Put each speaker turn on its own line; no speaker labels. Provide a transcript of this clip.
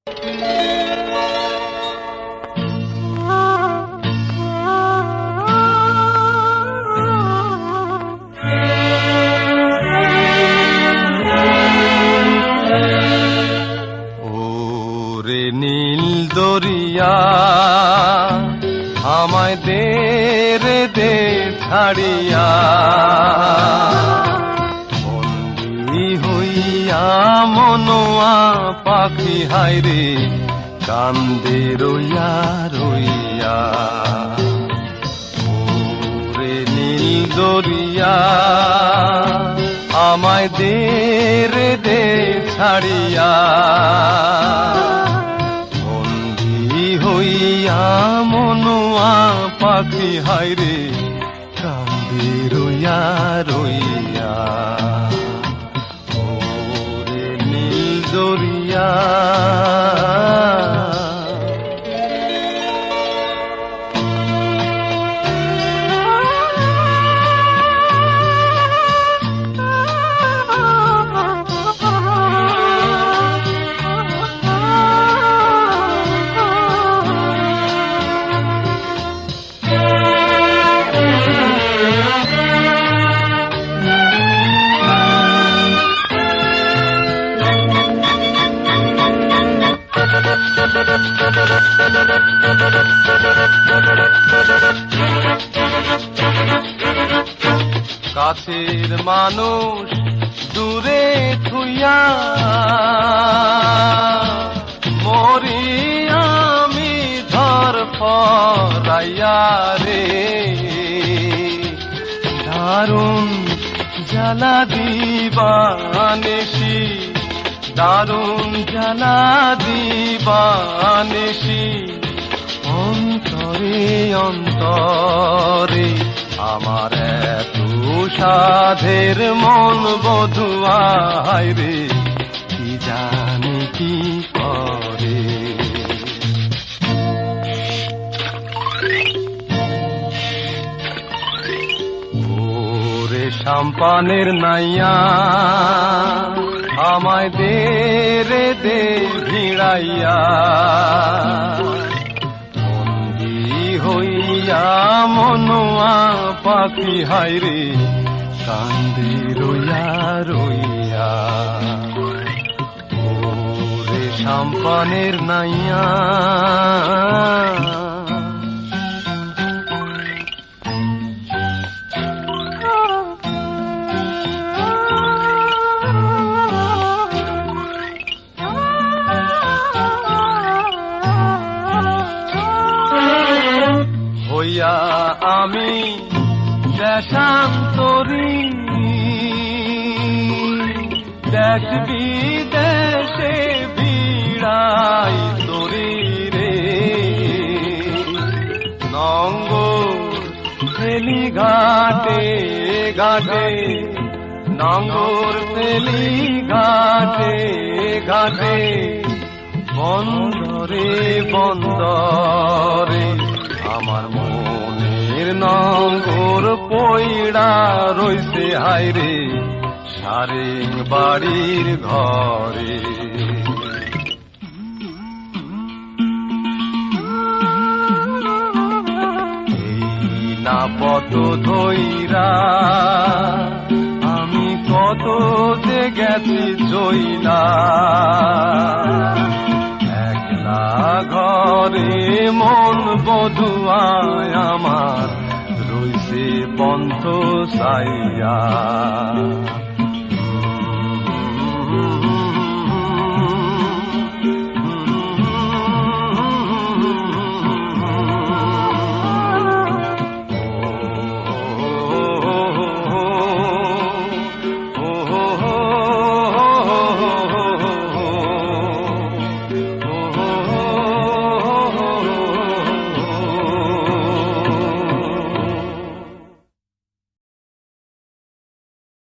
ওরে নীল দরিয়া আমায় দে রে দে ছাড়িয়া, বন্দী হইয়া মনোয়া পাখি হায়রে কান্দে রইয়া রইয়া। ওরে নীল দরিয়া আমায় দে রে দে ছাড়িয়া, বন্দী হইয়া মনোয়া পাখি হায়রে কান্দে রইয়া রইয়া। ওরে নীল দরিয়া কাছের মানুষ দূরে থুইয়া মরি আমি ধর ফরাইয়া রে। দারুণ জ্বালা দিবানিশি, দারুণ জ্বালা দিবানিশি, অন্তরে অন্তরে আমার এত সাধের মন বধুয়ায় রে কি জানি কি করে। ওরে সাম্পানের নাইয়া আমায় দে রে দে ভিড়াইয়া, হইয়া মনোয়া পাখি হায়রে কান্দে রইয়া রইয়া। ওরে সাম্পানের নাইয়া হইয়া আমি দেশান্তরী, দেশ বিদেশে বিড়াই তরি রে। নঙ্গর ফেলি ঘাটে ঘাটে, নঙ্গর ফেলি ঘাটে ঘাটে, বন্দরে বন্দরে আমার মনের নঙ্গর পইড়া রইছে হায়রে সারে বাড়ির ঘরে। এই না পথ ধইরা আমি কত যে গেছি জইলা, একলা ঘরে মন বধুয়ায় আমার রইছে পন্থ সাইয়া।